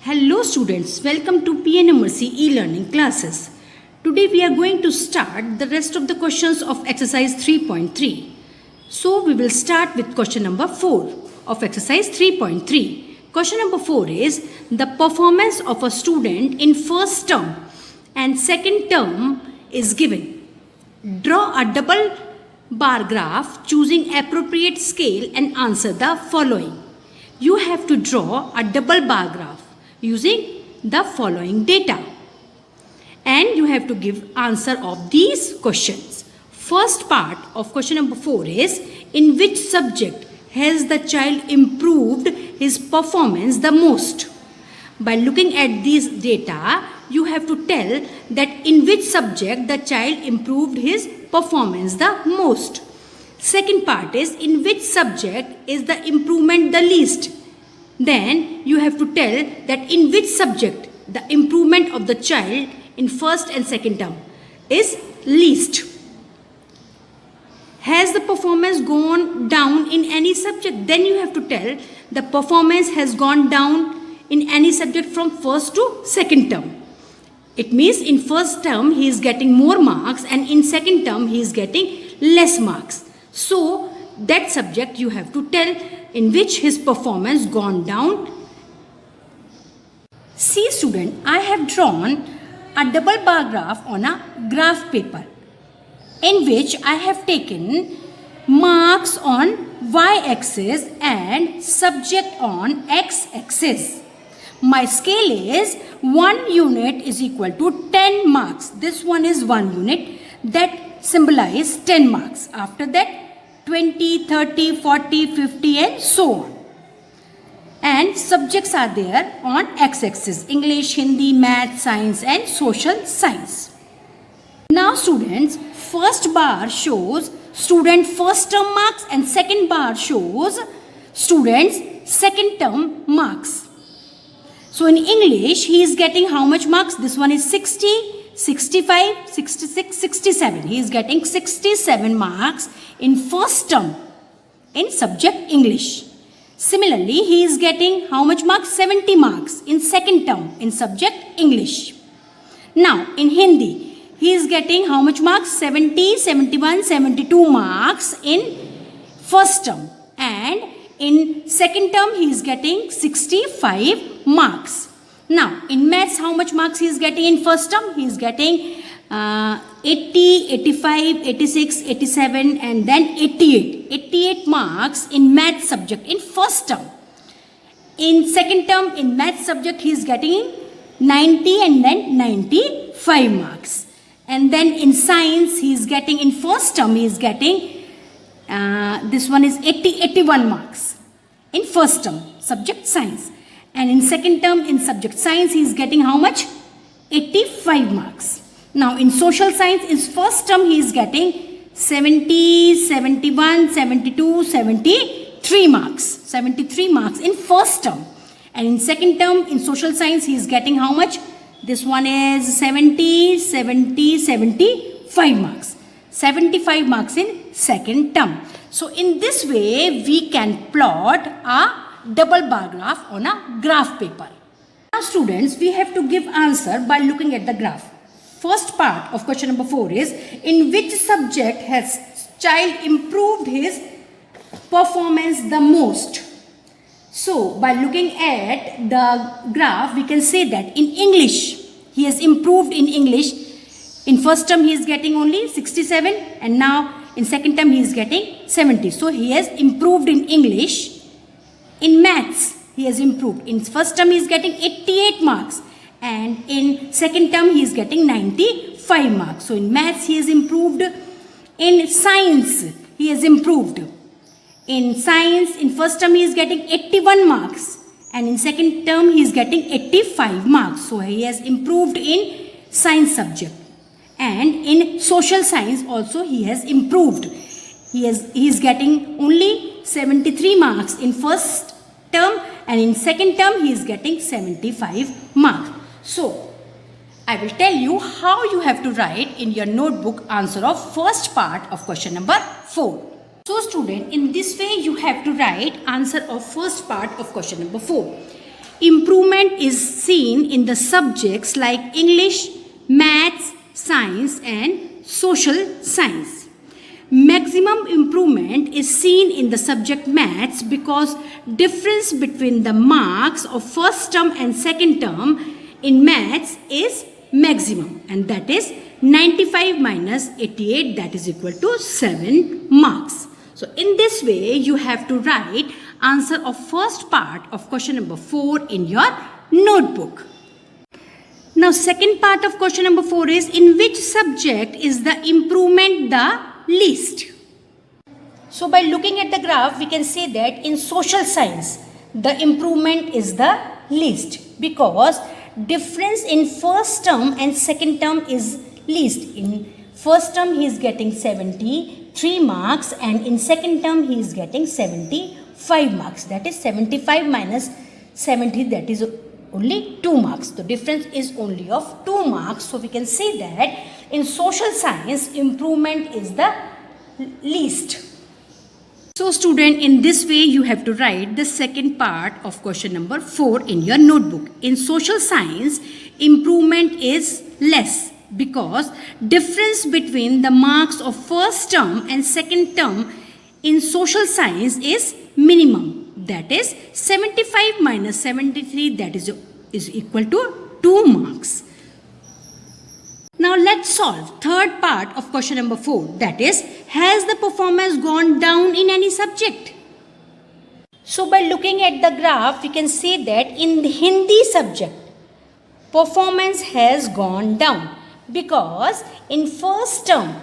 Hello students, welcome to PNMRC e-learning classes. Today we are going to start the rest of the questions of exercise 3.3. So we will start with question number 4 of exercise 3.3. Question number 4 is the performance of a student in first term and second term is given. Draw a double bar graph choosing appropriate scale and answer the following. You have to draw a double bar graph using the following data and you have to give answer of these questions. First part of question number 4 is in which subject has the child improved his performance the most? By looking at these data, you have to tell that in which subject the child improved his performance the most. Second part is in which subject is the improvement the least? Then you have to tell that in which subject the improvement of the child in first and second term is least. Has the performance gone down in any subject? Then you have to tell the performance has gone down in any subject from first to second term. It means in first term he is getting more marks and in second term he is getting less marks. So that subject you have to tell in which his performance gone down. See student, I have drawn a double bar graph on a graph paper in which I have taken marks on y-axis and subject on x-axis. My scale is 1 unit is equal to 10 marks. This one is 1 unit that symbolizes 10 marks. After that 20, 30, 40, 50 and so on. And subjects are there on x-axis, English, Hindi, Math, Science and Social Science. Now students, first bar shows student first term marks and second bar shows students second term marks. So in English, he is getting how much marks? This one is 60, 65, 66, 67. He is getting 67 marks in first term in subject English. Similarly, he is getting how much marks? 70 marks in second term in subject English. Now, in Hindi, he is getting how much marks? 70, 71, 72 marks in first term. And in second term, he is getting 65 marks. Now, in maths, how much marks he is getting in first term? He is getting 80, 85, 86, 87 and then 88. 88 marks in math subject in first term. In second term, in math subject, he is getting 90 and then 95 marks. And then in science, he is getting in first term, he is getting, this one is 81 marks in first term, subject science. And in second term, in subject science, he is getting how much? 85 marks. Now, in social science, in first term, he is getting 70, 71, 72, 73 marks. 73 marks in first term. And in second term, in social science, he is getting how much? This one is 70, 70, 75 marks. 75 marks in second term. So, in this way, we can plot a double bar graph on a graph paper. Now students, we have to give answer by looking at the graph. First part of question number 4 is in which subject has child improved his performance the most? So by looking at the graph, we can say that in English, he has improved in English. In first term, he is getting only 67 and now in second term, he is getting 70. So he has improved in English. In maths, he has improved. In first term, he is getting 88 marks. And in second term, he is getting 95 marks. So, in maths, he has improved. In science, he has improved. In science, in first term, he is getting 81 marks. And in second term, he is getting 85 marks. So, he has improved in science subject. And in social science also, he has improved. He is getting only 73 marks in first term and in second term he is getting 75 marks. So, I will tell you how you have to write in your notebook answer of first part of question number 4. So student, in this way you have to write answer of first part of question number 4. improvement is seen in the subjects like English, maths, science and social science. Maximum improvement is seen in the subject maths because difference between the marks of first term and second term in maths is maximum, and that is 95 minus 88, that is equal to 7 marks. So in this way you have to write answer of first part of question number 4 in your notebook. Now second part of question number 4 is, in which subject is the improvement the least? So by looking at the graph we can say that in social science the improvement is the least because difference in first term and second term is least. In first term he is getting 73 marks and in second term he is getting 75 marks, that is 75 minus 70, that is only 2 marks. The difference is only of 2 marks. So we can say that in social science improvement is the least. So student, in this way you have to write the second part of question number 4 in your notebook. In social science improvement is less because difference between the marks of first term and second term in social science is minimum, that is 75 minus 73, that is equal to 2 marks. Now let's solve third part of question number 4, that is, has the performance gone down in any subject? So by looking at the graph we can say that in the Hindi subject performance has gone down because in first term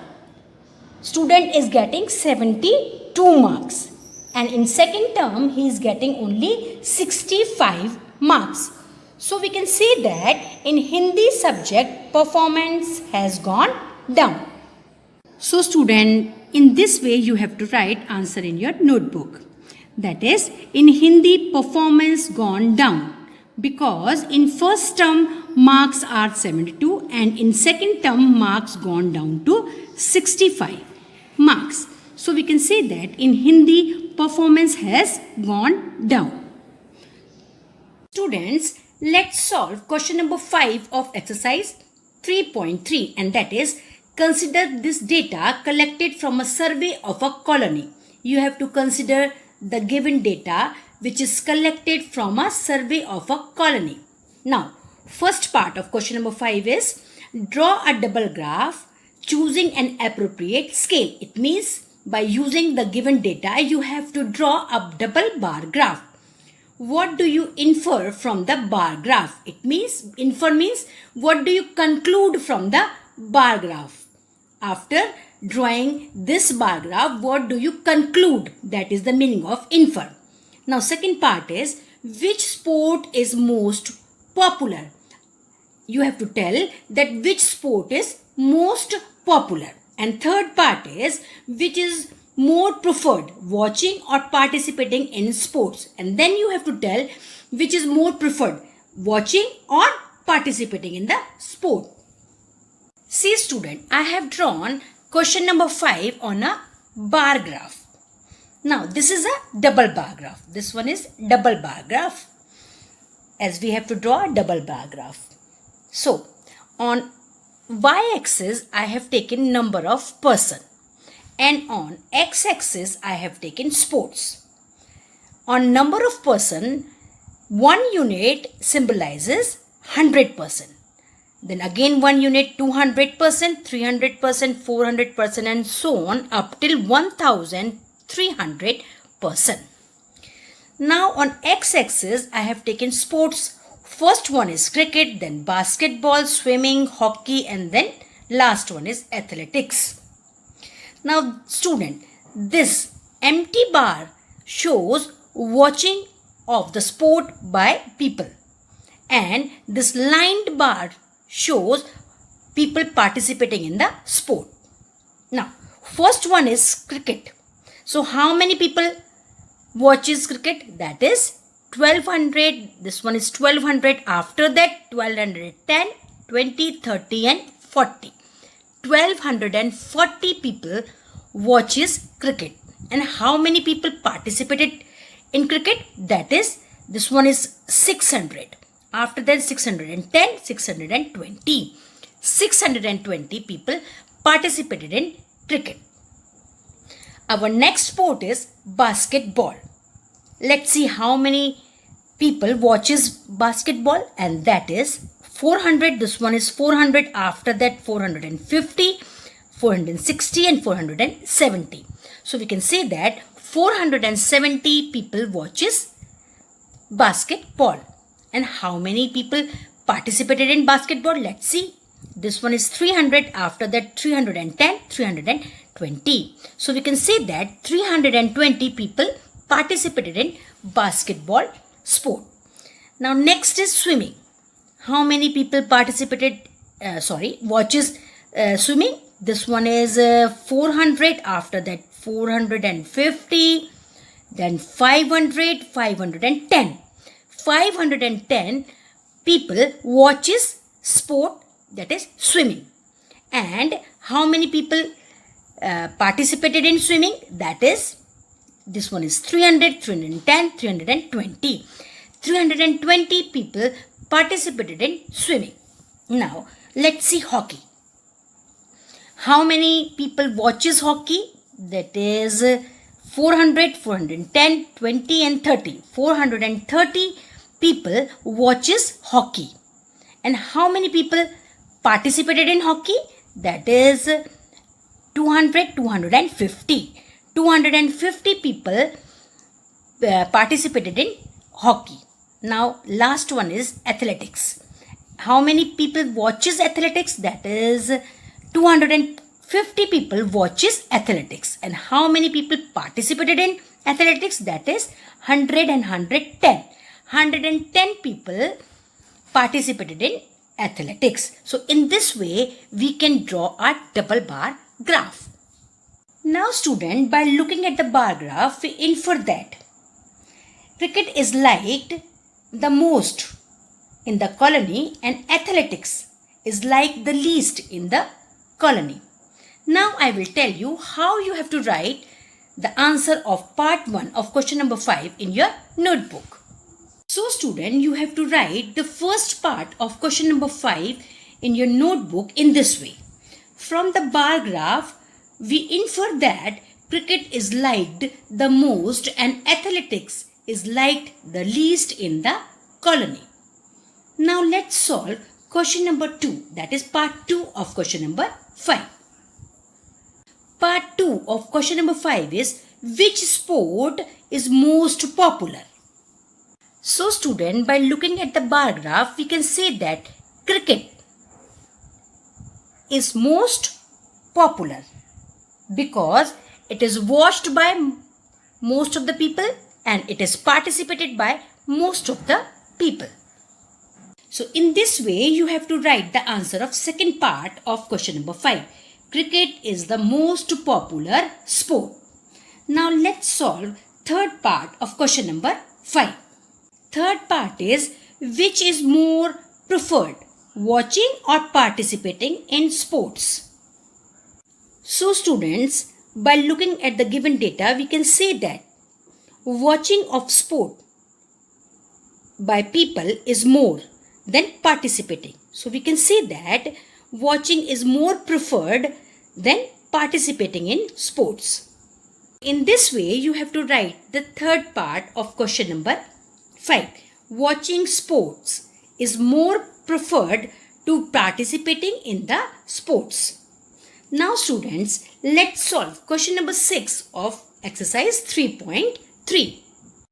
student is getting 72 marks and in second term he is getting only 65 marks. So we can say that in Hindi subject performance has gone down. So student, in this way you have to write answer in your notebook. That is, in Hindi performance gone down because in first term marks are 72 and in second term marks gone down to 65 marks. So we can say that in Hindi performance has gone down. Students, let's solve question number 5 of exercise 3.3, and that is, consider this data collected from a survey of a colony. You have to consider the given data which is collected from a survey of a colony. Now, first part of question number 5 is, draw a double graph choosing an appropriate scale. It means by using the given data you have to draw a double bar graph. What do you infer from the bar graph? It means, infer means what do you conclude from the bar graph? After drawing this bar graph, what do you conclude? That is the meaning of infer. Now second part is, which sport is most popular? You have to tell that which sport is most popular. And third part is, which is more preferred, watching or participating in sports. And then you have to tell which is more preferred, watching or participating in the sport. See student, I have drawn question number 5 on a bar graph. Now this is a double bar graph. This one is double bar graph, as we have to draw a double bar graph. So on y-axis I have taken number of person and on x-axis I have taken sports. On number of person, 1 unit symbolizes 100%. Then again 1 unit 200%, 300%, 400% and so on up till 1300%. Now on x-axis I have taken sports. First one is cricket, then basketball, swimming, hockey and then last one is athletics. Now student, this empty bar shows watching of the sport by people and this lined bar shows people participating in the sport. Now first one is cricket. So how many people watches cricket? That is 1200. This one is 1200. After that 1210, 20, 30 and 40. 1240 people watches cricket. And how many people participated in cricket? That is This one is 600. After that 610, 620. 620 people participated in cricket. Our next sport is basketball. Let's see how many people watches basketball, and that is 400. This one is 400. After that 450, 460 and 470. So we can say that 470 people watches basketball. And how many people participated in basketball? Let's see. This one is 300. After that 310, 320. So we can say that 320 people participated in basketball sport. Now next is swimming. How many people participated, watches swimming? This one is 400. After that 450, then 500, 510. 510 people watches sport, that is swimming. And how many people participated in swimming? That is, this one is 300, 310, 320. 320 people participated in swimming. Now, let's see hockey. How many people watches hockey? That is 400, 410, 20 and 30. 430 people watches hockey. And how many people participated in hockey? That is 200, 250. 250 people participated in hockey. Now last one is athletics. How many people watches athletics? That is 250 people watches athletics. And how many people participated in athletics? That is 100 and 110. 110 people participated in athletics. So in this way we can draw a double bar graph. Now student, by looking at the bar graph, we infer that cricket is liked the most in the colony and athletics is liked the least in the colony. Now I will tell you how you have to write the answer of part 1 of question number 5 in your notebook. So student, you have to write the first part of question number 5 in your notebook in this way. From the bar graph, we infer that cricket is liked the most and athletics is liked the least in the colony. Now let's solve question number 2, that is part 2 of question number 5. Part 2 of question number 5 is, which sport is most popular? So student, by looking at the bar graph, we can say that cricket is most popular because it is watched by most of the people and it is participated by most of the people. So in this way, you have to write the answer of second part of question number 5. Cricket is the most popular sport. Now let's solve third part of question number 5. Third part is, which is more preferred, watching or participating in sports? So students, by looking at the given data, we can say that watching of sport by people is more than participating. So we can say that watching is more preferred than participating in sports. In this way, you have to write the third part of question number 5. Watching sports is more preferred to participating in the sports. Now students, let's solve question number 6 of exercise 3.3.